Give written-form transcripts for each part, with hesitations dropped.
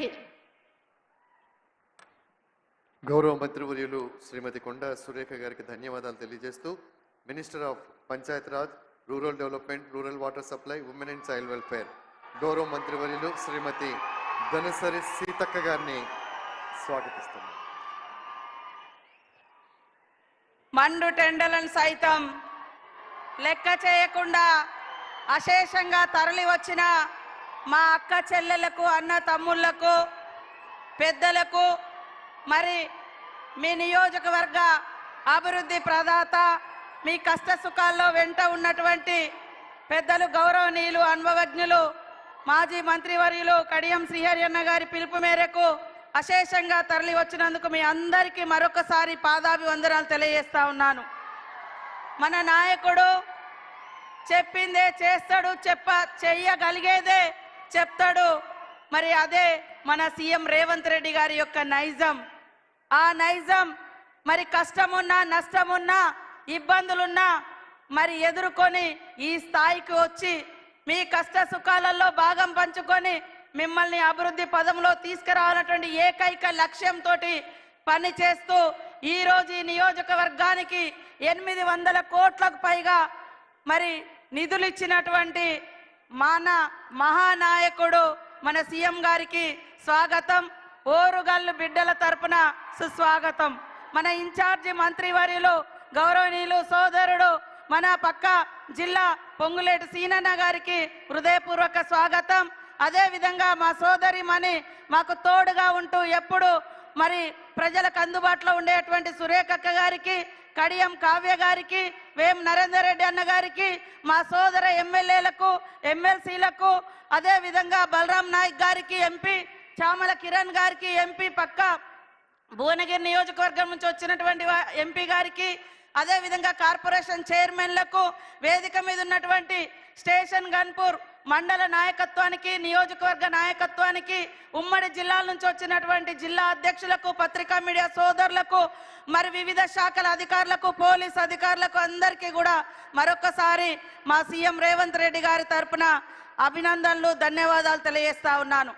హింద్. గౌరవ మంత్రివర్యులు శ్రీమతి కొండా సురేఖ గారికి ధన్యవాదాలు తెలియజేస్తూ minister of Panchayat Raj, rural development, rural water supply, women and child welfare గౌరవ మంత్రివర్యులు శ్రీమతి ధనసరి సీతక్క గారిని స్వాగతిస్తున్నారు. మండు టెండలను సైతం లెక్క చేయకుండా అశేషంగా తరలి వచ్చిన మా అక్క చెల్లెలకు, అన్న తమ్ముళ్లకు, పెద్దలకు, మరి మీ నియోజకవర్గ అభివృద్ధి ప్రదాత, మీ కష్ట సుఖాల్లో వెంట ఉన్నటువంటి పెద్దలు, గౌరవనీయులు, అనుభవజ్ఞులు, మాజీ మంత్రివర్యులు కడియం శ్రీహరి అన్న గారి పిలుపు మేరకు అశేషంగా తరలి వచ్చినందుకు మీ అందరికీ మరొకసారి పాదాభివందనాలు తెలియజేస్తా ఉన్నాను. మన నాయకుడు చెప్పిందే చేస్తాడు, చెయ్యగలిగేదే చెప్తాడు. మరి అదే మన సీఎం రేవంత్ రెడ్డి గారి యొక్క నైజం. ఆ నైజం మరి కష్టమున్నా, నష్టమున్నా, ఇబ్బందులున్నా మరి ఎదుర్కొని ఈ స్థాయికి వచ్చి మీ కష్ట సుఖాలలో భాగం పంచుకొని మిమ్మల్ని అభివృద్ధి పదంలో తీసుకురావాలన్నటువంటి ఏకైక లక్ష్యంతో పని చేస్తూ ఈరోజు ఈ నియోజకవర్గానికి 800 కోట్లకు పైగా మరి నిధులు ఇచ్చినటువంటి మన మహానాయకుడు మన సీఎం గారికి స్వాగతం. ఓరుగల్లు బిడ్డల తరపున సుస్వాగతం. మన ఇన్ఛార్జి మంత్రివర్యులు గౌరవనీయులు సోదరుడు మన పక్క జిల్లా పొంగులేటి సీనన్న గారికి హృదయపూర్వక స్వాగతం. అదేవిధంగా మా సోదరి మని మాకు తోడుగా ఉంటూ ఎప్పుడు మరి ప్రజలకు అందుబాటులో ఉండేటువంటి సురేఖక్క గారికి, కడియం కావ్య గారికి, వేం నరేందర్ రెడ్డి అన్న గారికి, మా సోదర ఎమ్మెల్యేలకు, ఎమ్మెల్సీలకు, అదేవిధంగా బలరాం నాయక్ గారికి, ఎంపీ చామల కిరణ్ గారికి, ఎంపీ పక్క భువనగిరి నియోజకవర్గం నుంచి వచ్చినటువంటి ఎంపీ గారికి, అదేవిధంగా కార్పొరేషన్ చైర్మన్లకు, వేదిక మీద ఉన్నటువంటి స్టేషన్ గన్పూర్ మండల నాయకత్వానికి, నియోజకవర్గ నాయకత్వానికి, ఉమ్మడి జిల్లాల నుంచి వచ్చినటువంటి జిల్లా అధ్యక్షులకు, పత్రికా మీడియా సోదరులకు, మరి వివిధ శాఖల అధికారులకు, పోలీస్ అధికారులకు అందరికీ కూడా మరొకసారి మా సీఎం రేవంత్ రెడ్డి గారి తరపున అభినందనలు, ధన్యవాదాలు తెలియజేస్తా ఉన్నాను.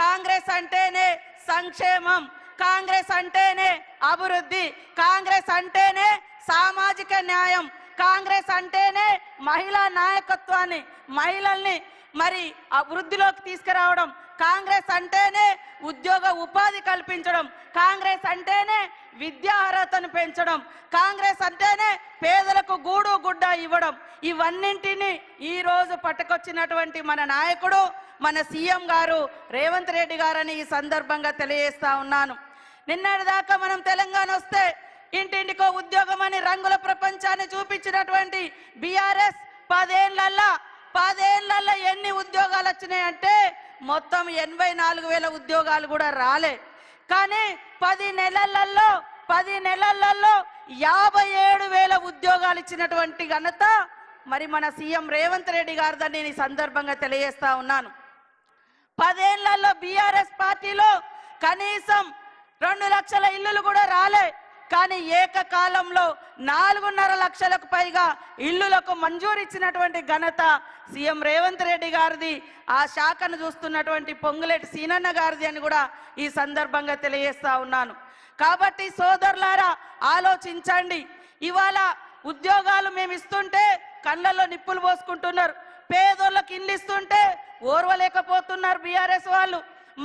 కాంగ్రెస్ అంటేనే సంక్షేమం, కాంగ్రెస్ అంటేనే అభివృద్ధి, కాంగ్రెస్ అంటేనే సామాజిక న్యాయం, కాంగ్రెస్ అంటేనే మహిళా నాయకత్వాన్ని, మహిళల్ని మరి అభివృద్ధిలోకి తీసుకురావడం, కాంగ్రెస్ అంటేనే ఉద్యోగ ఉపాధి కల్పించడం, కాంగ్రెస్ అంటేనే విద్యా అర్హతను పెంచడం, కాంగ్రెస్ అంటేనే పేదలకు గూడు గుడ్డ ఇవ్వడం. ఇవన్నింటినీ ఈరోజు పట్టుకొచ్చినటువంటి మన నాయకుడు మన సీఎం గారు రేవంత్ రెడ్డి గారని ఈ సందర్భంగా తెలియజేస్తా ఉన్నాను. నిన్నటిదాకా మనం తెలంగాణ వస్తే ఇంటింటికో ఉద్యోగం అని రంగుల ప్రపంచాన్ని చూపించినటువంటి బీఆర్ఎస్ 10 ఏళ్లలో ఎన్ని ఉద్యోగాలు వచ్చినాయంటే మొత్తం 84,000 ఉద్యోగాలు కూడా రాలే. కానీ 10 నెలలలో 57,000 ఉద్యోగాలు ఇచ్చినటువంటి ఘనత మరి మన సీఎం రేవంత్ రెడ్డి గారిదని నేను ఈ సందర్భంగా తెలియజేస్తా ఉన్నాను. 10 ఏళ్లలో బీఆర్ఎస్ పార్టీలో కనీసం 2 లక్షల ఇల్లులు కూడా రాలే. కానీ ఏకకాలంలో 4.5 లక్షలకు పైగా ఇల్లులకు మంజూరు ఇచ్చినటువంటి ఘనత సీఎం రేవంత్ రెడ్డి గారిది, ఆ శాఖను చూస్తున్నటువంటి పొంగులేటి సీనన్న గారిది అని కూడా ఈ సందర్భంగా తెలియజేస్తా ఉన్నాను. కాబట్టి సోదరులారా ఆలోచించండి. ఇవాళ ఉద్యోగాలు మేము ఇస్తుంటే కళ్ళల్లో నిప్పులు పోసుకుంటున్నారు, పేదోళ్ళకి ఇల్లు ఇస్తుంటే ఓర్వలేకపోతున్నారు బీఆర్ఎస్ వాళ్ళు,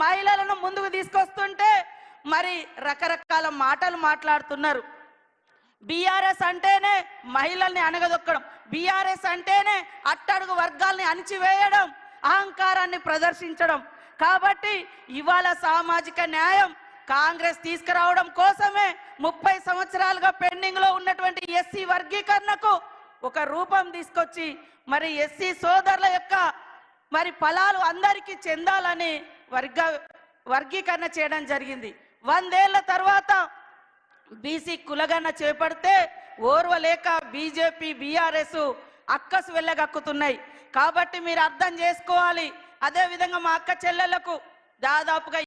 మహిళలను ముందుకు తీసుకొస్తుంటే మరి రకరకాల మాటలు మాట్లాడుతున్నారు. బీఆర్ఎస్ అంటేనే మహిళల్ని అణగదొక్కడం, బీఆర్ఎస్ అంటేనే అట్టడుగు వర్గాల్ని అణిచివేయడం, అహంకారాన్ని ప్రదర్శించడం. కాబట్టి ఇవాళ సామాజిక న్యాయం కాంగ్రెస్ తీసుకురావడం కోసమే 30 సంవత్సరాలుగా పెండింగ్ లో ఉన్నటువంటి ఎస్సీ వర్గీకరణకు ఒక రూపం తీసుకొచ్చి మరి ఎస్సీ సోదరుల యొక్క మరి ఫలాలు అందరికీ చెందాలని వర్గీకరణ చేయడం జరిగింది. 100 ఏళ్ల తర్వాత బీసీ కులగన్న చేపడితే ఓర్వలేక బీజేపీ, బీఆర్ఎస్ అక్కసు వెళ్ళగక్కుతున్నాయి. కాబట్టి మీరు అర్థం చేసుకోవాలి. అదేవిధంగా మా అక్క చెల్లెలకు దాదాపుగా